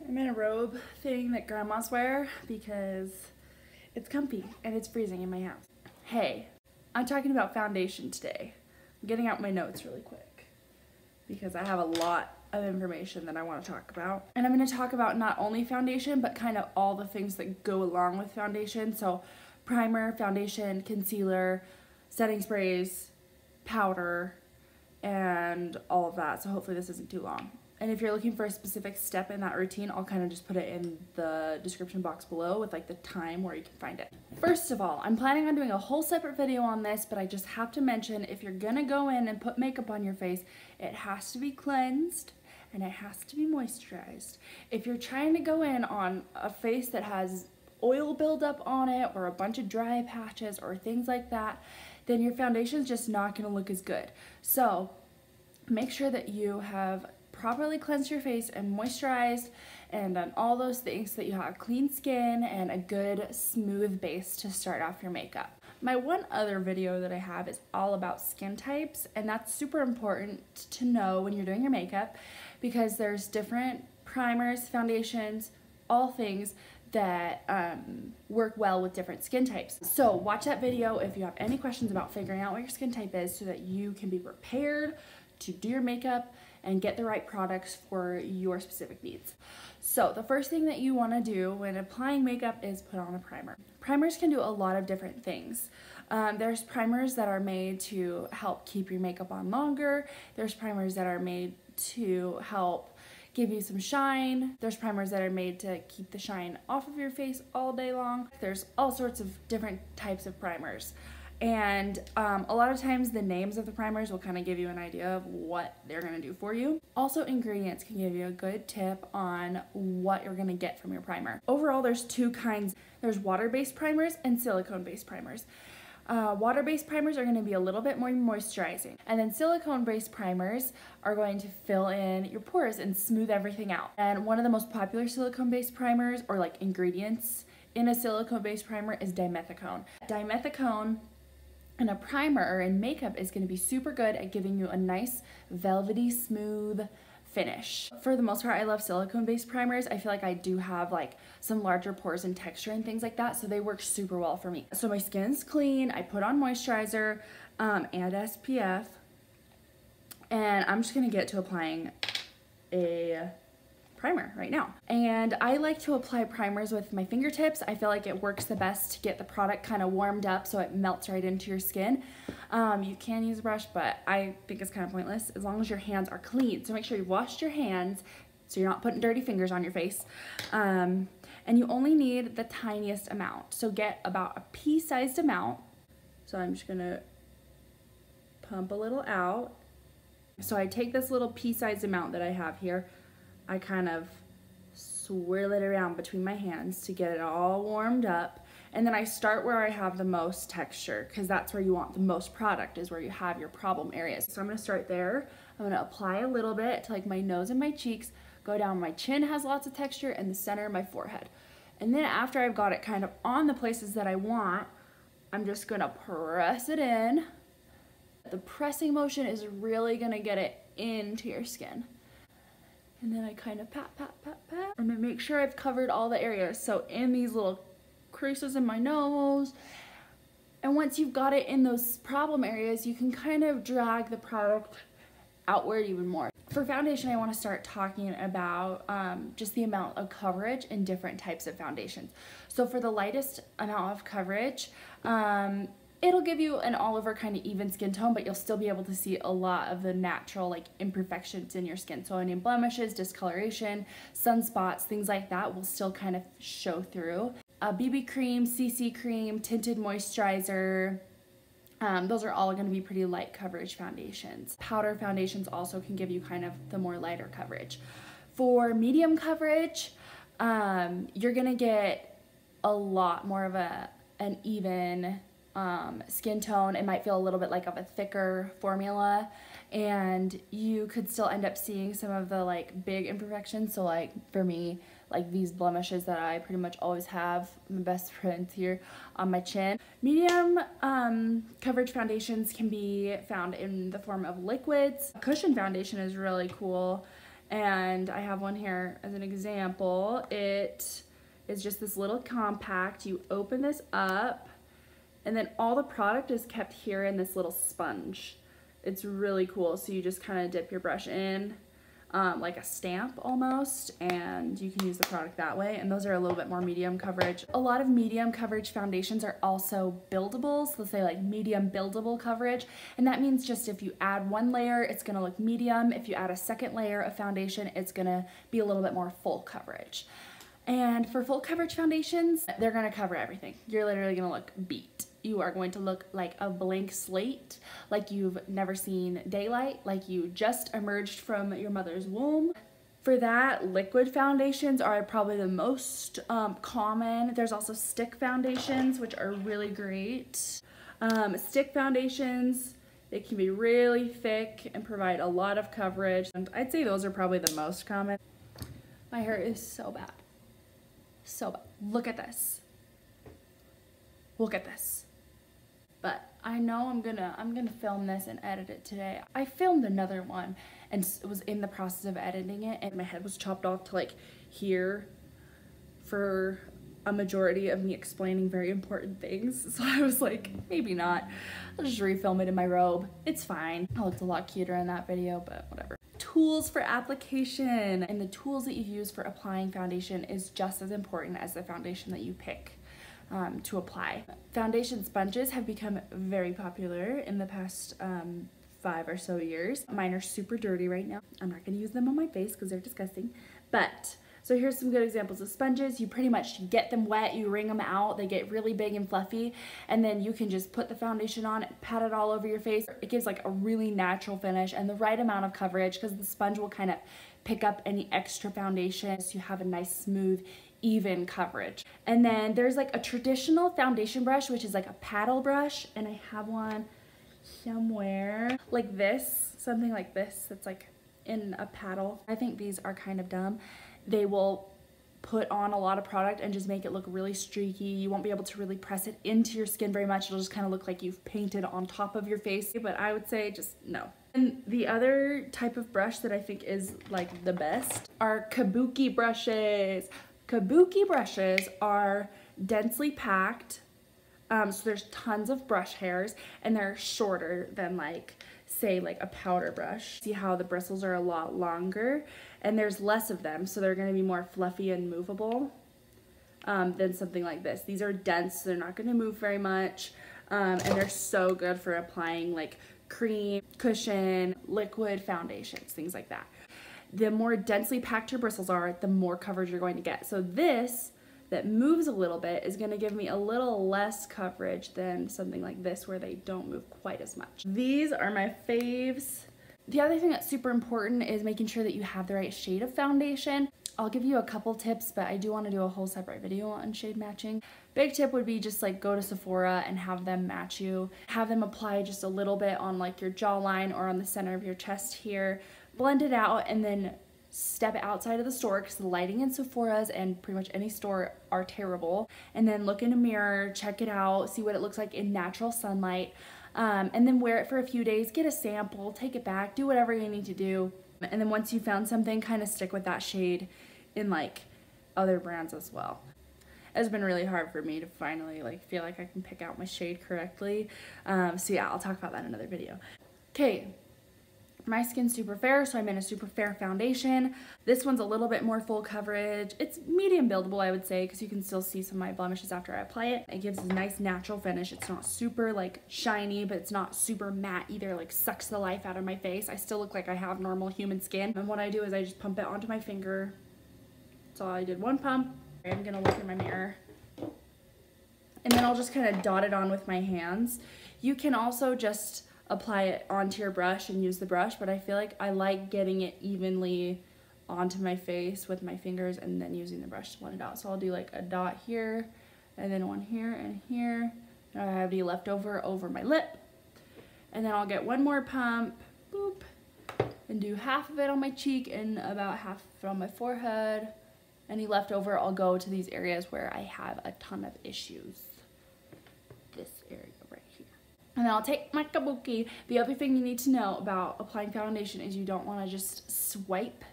I'm in a robe thing that grandmas wear because it's comfy and it's freezing in my house. Hey, I'm talking about foundation today. I'm getting out my notes really quick because I have a lot of information that I want to talk about. And I'm going to talk about not only foundation, but kind of all the things that go along with foundation. So primer, foundation, concealer, setting sprays, powder, and all of that. So hopefully this isn't too long. And if you're looking for a specific step in that routine, I'll kind of just put it in the description box below with like the time where you can find it. First of all, I'm planning on doing a whole separate video on this, but I just have to mention, if you're gonna go in and put makeup on your face, it has to be cleansed and it has to be moisturized. If you're trying to go in on a face that has oil buildup on it or a bunch of dry patches or things like that, then your foundation's just not gonna look as good. So make sure that you have properly cleansed your face and moisturized and done all those things so that you have clean skin and a good smooth base to start off your makeup. My one other video that I have is all about skin types, and that's super important to know when you're doing your makeup because there's different primers, foundations, all things that work well with different skin types. So watch that video if you have any questions about figuring out what your skin type is so that you can be prepared to do your makeup and get the right products for your specific needs. So the first thing that you want to do when applying makeup is put on a primer. Primers can do a lot of different things. There's primers that are made to help keep your makeup on longer. There's primers that are made to help give you some shine. There's primers that are made to keep the shine off of your face all day long. There's all sorts of different types of primers. And a lot of times the names of the primers will kind of give you an idea of what they're going to do for you. Also, ingredients can give you a good tip on what you're going to get from your primer. Overall, there's two kinds. There's water-based primers and silicone-based primers. Water-based primers are going to be a little bit more moisturizing, and then silicone-based primers are going to fill in your pores and smooth everything out. And one of the most popular silicone-based primers, or like ingredients in a silicone-based primer, is dimethicone. Dimethicone in a primer or in makeup is going to be super good at giving you a nice velvety smooth finish. For the most part, I love silicone-based primers. I feel like I do have like some larger pores and texture and things like that, so they work super well for me. So my skin's clean, I put on moisturizer and SPF, and I'm just gonna get to applying a primer right now. And I like to apply primers with my fingertips. I feel like it works the best to get the product kind of warmed up so it melts right into your skin. You can use a brush, but I think it's kind of pointless as long as your hands are clean. So make sure you washed your hands so you're not putting dirty fingers on your face. And you only need the tiniest amount. So get about a pea-sized amount. So I'm just gonna pump a little out. So I take this little pea-sized amount that I have here, I kind of swirl it around between my hands to get it all warmed up, and then I start where I have the most texture because that's where you want the most product, is where you have your problem areas. So I'm going to start there. I'm going to apply a little bit to like my nose and my cheeks, go down my chin has lots of texture, and the center of my forehead. And then after I've got it kind of on the places that I want, I'm just going to press it in. The pressing motion is really going to get it into your skin. And then I kind of pat, pat, pat, pat. And then make sure I've covered all the areas. So in these little creases in my nose. And once you've got it in those problem areas, you can kind of drag the product outward even more. For foundation, I want to start talking about just the amount of coverage in different types of foundations. So for the lightest amount of coverage, it'll give you an all over kind of even skin tone, but you'll still be able to see a lot of the natural like imperfections in your skin. So any blemishes, discoloration, sunspots, things like that will still kind of show through. BB cream, CC cream, tinted moisturizer, those are all going to be pretty light coverage foundations. Powder foundations also can give you kind of the more lighter coverage. For medium coverage, you're going to get a lot more of an even skin tone. It might feel a little bit like of a thicker formula, and you could still end up seeing some of the like big imperfections. So like for me, like these blemishes that I pretty much always have, my best friends here on my chin. Medium coverage foundations can be found in the form of liquids. Cushion foundation is really cool, And I have one here as an example. It is just this little compact. You open this up, and then all the product is kept here in this little sponge. It's really cool. So you just kind of dip your brush in like a stamp almost, and you can use the product that way. And those are a little bit more medium coverage. A lot of medium coverage foundations are also buildables. They'll say like medium buildable coverage, and that means just if you add one layer, it's gonna look medium. If you add a second layer of foundation, it's gonna be a little bit more full coverage. And for full coverage foundations, they're gonna cover everything. You're literally gonna look beat. You are going to look like a blank slate, like you've never seen daylight, like you just emerged from your mother's womb. For that, liquid foundations are probably the most common. There's also stick foundations, which are really great. Stick foundations, they can be really thick and provide a lot of coverage. And I'd say those are probably the most common. My hair is so bad. So bad. Look at this. Look at this. But I know I'm gonna film this and edit it today. I filmed another one and was in the process of editing it, and my head was chopped off to like here for a majority of me explaining very important things. So I was like, maybe not. I'll just refilm it in my robe. It's fine. I looked a lot cuter in that video, but whatever. Tools for application, and the tools that you use for applying foundation is just as important as the foundation that you pick to apply. Foundation sponges have become very popular in the past 5 or so years. Mine are super dirty right now. I'm not gonna use them on my face because they're disgusting. But, so here's some good examples of sponges. You pretty much get them wet, you wring them out, they get really big and fluffy, and then you can just put the foundation on, pat it all over your face. It gives like a really natural finish and the right amount of coverage because the sponge will kind of pick up any extra foundation so you have a nice smooth even coverage. And then there's like a traditional foundation brush, which is like a paddle brush, and I have one somewhere like this, something like this that's like in a paddle. I think these are kind of dumb. They will put on a lot of product and just make it look really streaky. You won't be able to really press it into your skin very much. It'll just kind of look like you've painted on top of your face, but I would say just no. And the other type of brush that I think is like the best are kabuki brushes. Kabuki brushes are densely packed, so there's tons of brush hairs, and they're shorter than like, say like a powder brush. See how the bristles are a lot longer, and there's less of them, so they're gonna be more fluffy and movable than something like this. These are dense, so they're not gonna move very much, and they're so good for applying like cream, cushion, liquid foundations, things like that. The more densely packed your bristles are, the more coverage you're going to get. So this, that moves a little bit, is gonna give me a little less coverage than something like this where they don't move quite as much. These are my faves. The other thing that's super important is making sure that you have the right shade of foundation. I'll give you a couple tips, but I do want to do a whole separate video on shade matching. Big tip would be just like go to Sephora and have them match you. Have them apply just a little bit on like your jawline or on the center of your chest here. Blend it out and then step outside of the store because the lighting in Sephora's and pretty much any store are terrible. And then look in a mirror, check it out, see what it looks like in natural sunlight. And then wear it for a few days, get a sample, take it back, do whatever you need to do. And then once you found something, kind of stick with that shade in like other brands as well. It's been really hard for me to finally like feel like I can pick out my shade correctly. So yeah, I'll talk about that in another video. Okay, my skin's super fair, so I'm in a super fair foundation. This one's a little bit more full coverage. It's medium buildable, I would say, because you can still see some of my blemishes after I apply it. It gives a nice natural finish. It's not super like shiny, but it's not super matte either, like sucks the life out of my face. I still look like I have normal human skin. And what I do is I just pump it onto my finger. So I did one pump. I'm gonna look in my mirror. And then I'll just kind of dot it on with my hands. You can also just apply it onto your brush and use the brush, but I feel like I like getting it evenly onto my face with my fingers and then using the brush to blend it out. So I'll do like a dot here and then one here and here. And I have any left over my lip. And then I'll get one more pump, boop, and do half of it on my cheek and about half of it on my forehead. Any left over, I'll go to these areas where I have a ton of issues. This area right here. And then I'll take my kabuki. The other thing you need to know about applying foundation is you don't want to just swipe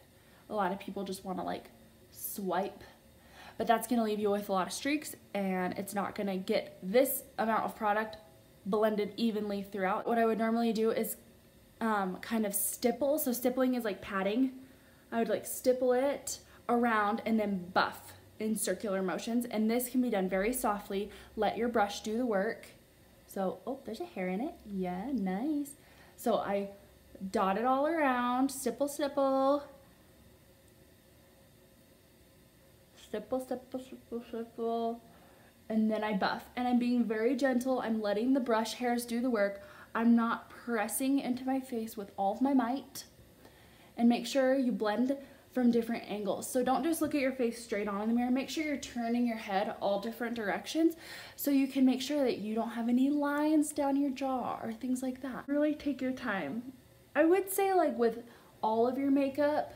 A lot of people just want to like swipe, but that's going to leave you with a lot of streaks, and it's not going to get this amount of product blended evenly throughout. What I would normally do is kind of stipple. So stippling is like patting. I would like stipple it around and then buff in circular motions, and this can be done very softly. Let your brush do the work. So, oh, there's a hair in it. Yeah, nice. So I dot it all around, stipple, stipple. Stipple, stipple, stipple, stipple. And then I buff. And I'm being very gentle. I'm letting the brush hairs do the work. I'm not pressing into my face with all of my might. And make sure you blend from different angles. So don't just look at your face straight on in the mirror. Make sure you're turning your head all different directions so you can make sure that you don't have any lines down your jaw or things like that. Really take your time. I would say like with all of your makeup,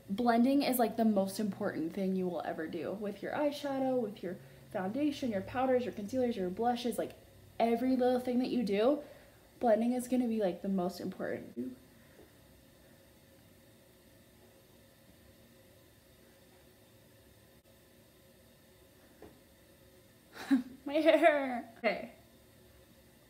blending is like the most important thing you will ever do with your eyeshadow, with your foundation, your powders, your concealers, your blushes, like every little thing that you do, blending is going to be like the most important. My hair. Okay.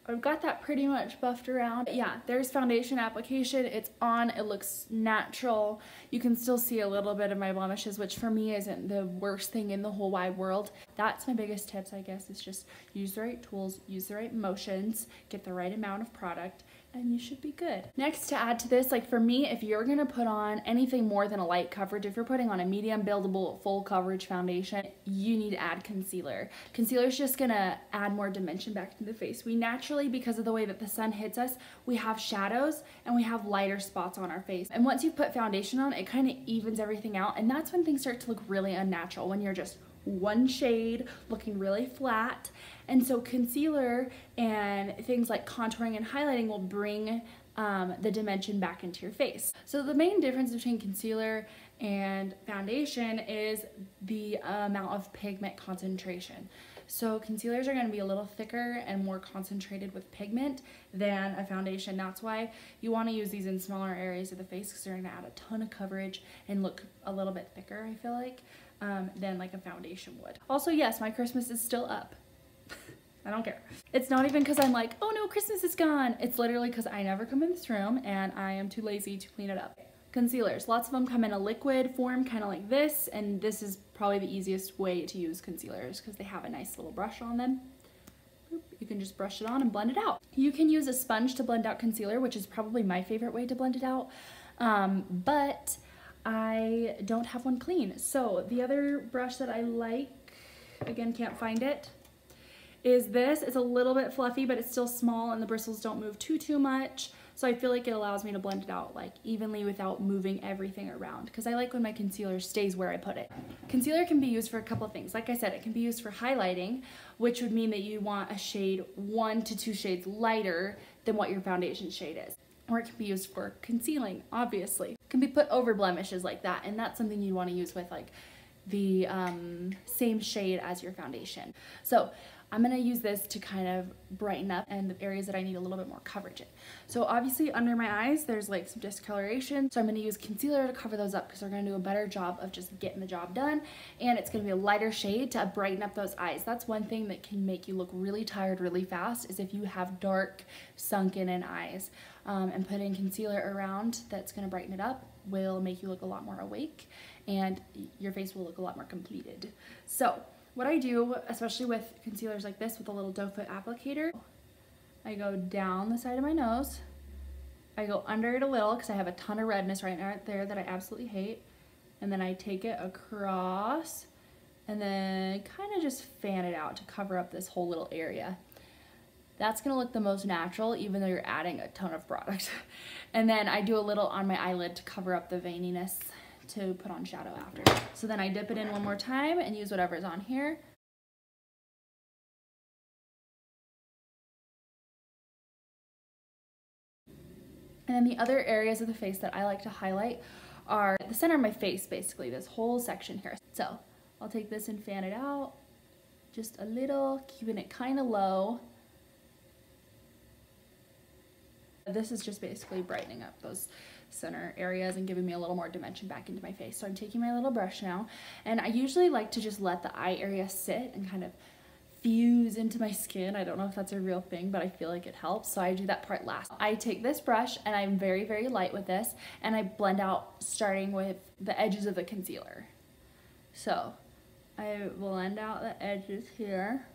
I've got that pretty much buffed around. Yeah, there's foundation application. It's on. It looks natural. You can still see a little bit of my blemishes, which for me isn't the worst thing in the whole wide world. That's my biggest tips, I guess, is just use the right tools, use the right motions, get the right amount of product, and you should be good. Next, to add to this, like for me, if you're gonna put on anything more than a light coverage, if you're putting on a medium buildable full coverage foundation, you need to add concealer. Concealer is just gonna add more dimension back to the face. We naturally, because of the way that the sun hits us, we have shadows and we have lighter spots on our face. And once you put foundation on, it kind of evens everything out, and that's when things start to look really unnatural, when you're just one shade looking really flat. And so concealer and things like contouring and highlighting will bring the dimension back into your face. So the main difference between concealer and foundation is the amount of pigment concentration. So concealers are going to be a little thicker and more concentrated with pigment than a foundation. That's why you want to use these in smaller areas of the face, because they're going to add a ton of coverage and look a little bit thicker, I feel like, than like a foundation would. Also, yes, my Christmas is still up. I don't care. It's not even because I'm like, oh no, Christmas is gone. It's literally because I never come in this room and I am too lazy to clean it up. Concealers, lots of them come in a liquid form, kind of like this, and this is probably the easiest way to use concealers because they have a nice little brush on them. You can just brush it on and blend it out. You can use a sponge to blend out concealer, which is probably my favorite way to blend it out, but I don't have one clean. So the other brush that I like, again, can't find it, is this. It's a little bit fluffy, but it's still small and the bristles don't move too much. So I feel like it allows me to blend it out like evenly without moving everything around, because I like when my concealer stays where I put it. Concealer can be used for a couple of things. Like I said, it can be used for highlighting, which would mean that you want a shade 1 to 2 shades lighter than what your foundation shade is. Or it can be used for concealing, obviously. It can be put over blemishes like that, and that's something you want to use with like the same shade as your foundation. So I'm gonna use this to kind of brighten up and the areas that I need a little bit more coverage in. So obviously under my eyes, there's like some discoloration. So I'm gonna use concealer to cover those up because they're gonna do a better job of just getting the job done. And it's gonna be a lighter shade to brighten up those eyes. That's one thing that can make you look really tired really fast, is if you have dark, sunken in eyes. And putting concealer around that's gonna brighten it up will make you look a lot more awake and your face will look a lot more completed. So what I do, especially with concealers like this with a little doe foot applicator, I go down the side of my nose, I go under it a little because I have a ton of redness right there that I absolutely hate, and then I take it across and then kind of just fan it out to cover up this whole little area. That's gonna look the most natural even though you're adding a ton of product. And then I do a little on my eyelid to cover up the veininess to put on shadow after. So then I dip it in one more time and use whatever's on here. And then the other areas of the face that I like to highlight are the center of my face, basically, this whole section here. So I'll take this and fan it out just a little, keeping it kind of low. This is just basically brightening up those center areas and giving me a little more dimension back into my face. So I'm taking my little brush now, and I usually like to just let the eye area sit and kind of fuse into my skin. I don't know if that's a real thing, but I feel like it helps, so I do that part last. I take this brush, and I'm very, very light with this, and I blend out starting with the edges of the concealer. So I blend out the edges here.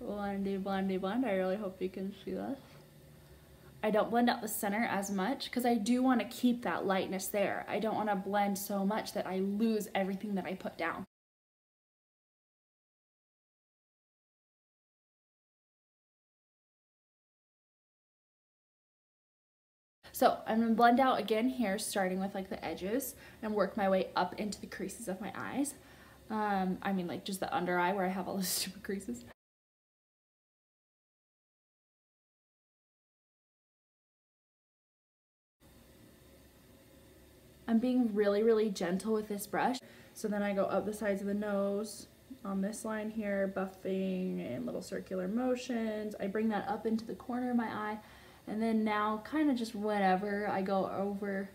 Blendy, blendy, blend. I really hope you can see this. I don't blend out the center as much because I do want to keep that lightness there. I don't want to blend so much that I lose everything that I put down. So I'm going to blend out again here, starting with like the edges, and work my way up into the creases of my eyes. I mean like just the under eye where I have all those stupid creases. I'm being really, really gentle with this brush. So then I go up the sides of the nose on this line here, buffing in little circular motions. I bring that up into the corner of my eye, and then now kind of just whenever I go over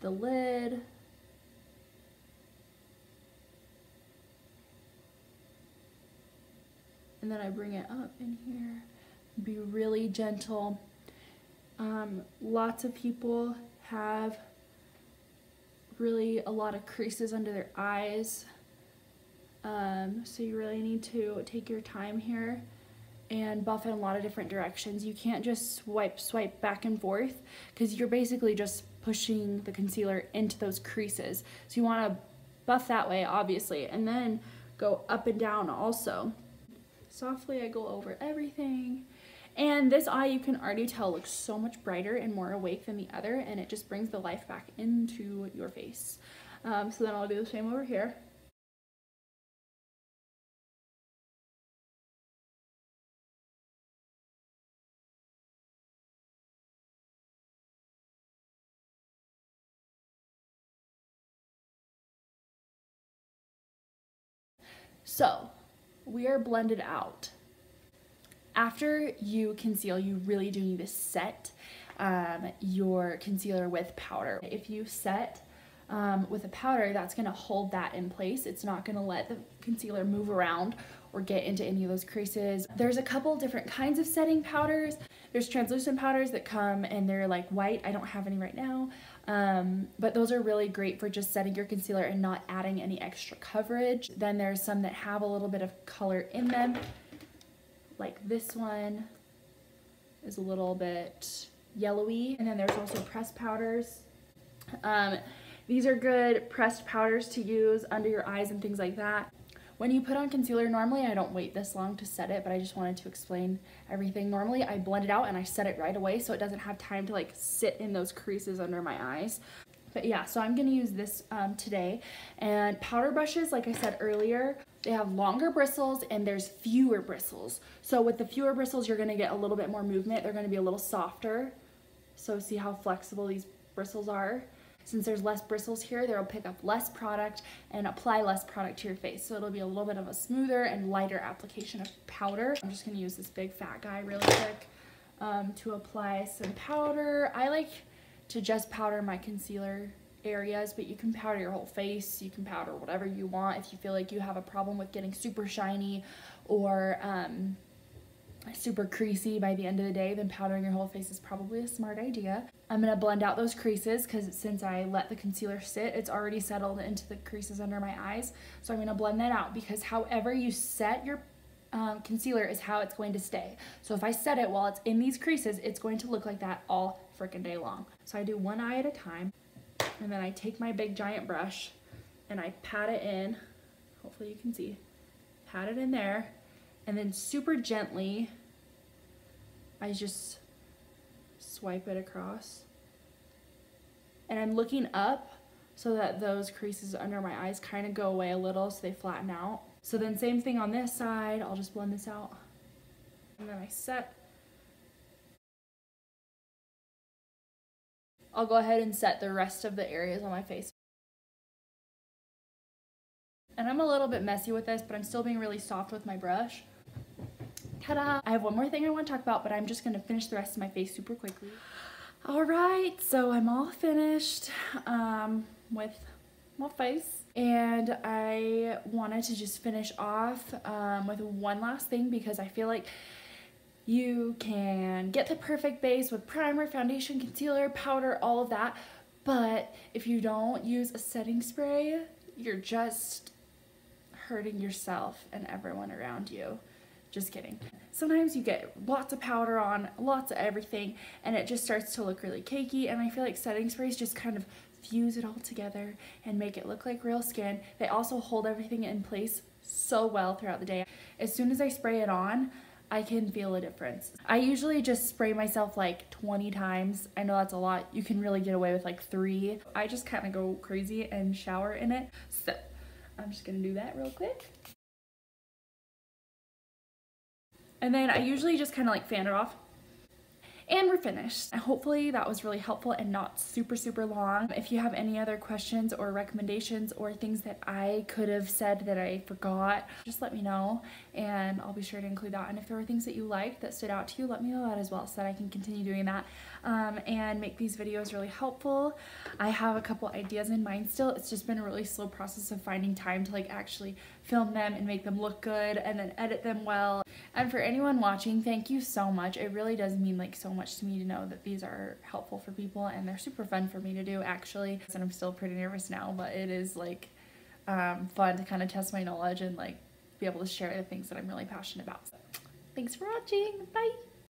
the lid. And then I bring it up in here. Be really gentle. Lots of people have really a lot of creases under their eyes, so you really need to take your time here and buff in a lot of different directions. You can't just swipe back and forth because you're basically just pushing the concealer into those creases. So you want to buff that way, obviously, and then go up and down also. Softly I go over everything. And this eye, you can already tell, looks so much brighter and more awake than the other, and it just brings the life back into your face. So then I'll do the same over here. So we are blended out. After you conceal, you really do need to set your concealer with powder. If you set with a powder, that's going to hold that in place. It's not going to let the concealer move around or get into any of those creases. There's a couple different kinds of setting powders. There's translucent powders that come and they're like white. I don't have any right now, but those are really great for just setting your concealer and not adding any extra coverage. Then there's some that have a little bit of color in them. Like this one is a little bit yellowy. And then there's also pressed powders. These are good pressed powders to use under your eyes and things like that. When you put on concealer, normally I don't wait this long to set it, but I just wanted to explain everything. Normally I blend it out and I set it right away so it doesn't have time to like sit in those creases under my eyes. But yeah, so I'm gonna use this today. And powder brushes, like I said earlier, they have longer bristles and there's fewer bristles. So with the fewer bristles, you're gonna get a little bit more movement. They're gonna be a little softer. So see how flexible these bristles are? Since there's less bristles here, they'll pick up less product and apply less product to your face. So it'll be a little bit of a smoother and lighter application of powder. I'm just gonna use this big fat guy really quick to apply some powder. I like to just powder my concealer areas, but you can powder your whole face. You can powder whatever you want. If you feel like you have a problem with getting super shiny or super creasy by the end of the day, then powdering your whole face is probably a smart idea. I'm gonna blend out those creases because since I let the concealer sit, it's already settled into the creases under my eyes. So I'm gonna blend that out because however you set your concealer is how it's going to stay. So if I set it while it's in these creases, it's going to look like that all freaking day long. So I do one eye at a time, and then I take my big giant brush and I pat it in. Hopefully you can see. Pat it in there, and then super gently I just swipe it across. And I'm looking up so that those creases under my eyes kind of go away a little so they flatten out. So then same thing on this side, I'll just blend this out. And then I set. I'll go ahead and set the rest of the areas on my face. And I'm a little bit messy with this, but I'm still being really soft with my brush. Ta-da! I have one more thing I want to talk about, but I'm just going to finish the rest of my face super quickly. Alright, so I'm all finished with my face, and I wanted to just finish off with one last thing, because I feel like you can get the perfect base with primer, foundation, concealer, powder, all of that, but if you don't use a setting spray, you're just hurting yourself and everyone around you. Just kidding. Sometimes you get lots of powder on, lots of everything, and it just starts to look really cakey, and I feel like setting sprays just kind of fuse it all together and make it look like real skin. They also hold everything in place so well throughout the day. As soon as I spray it on, I can feel a difference. I usually just spray myself like 20 times. I know that's a lot. You can really get away with like 3. I just kind of go crazy and shower in it. So I'm just gonna do that real quick. And then I usually just kind of like fan it off. And we're finished. Hopefully that was really helpful and not super long. If you have any other questions or recommendations or things that I could have said that I forgot, just let me know and I'll be sure to include that. And if there were things that you liked that stood out to you, let me know that as well so that I can continue doing that and make these videos really helpful. I have a couple ideas in mind still. It's just been a really slow process of finding time to like actually film them and make them look good and then edit them well. And for anyone watching, thank you so much. It really does mean like so much to me to know that these are helpful for people, and they're super fun for me to do actually. And I'm still pretty nervous now, but it is like fun to kind of test my knowledge and like be able to share the things that I'm really passionate about. So, thanks for watching. Bye.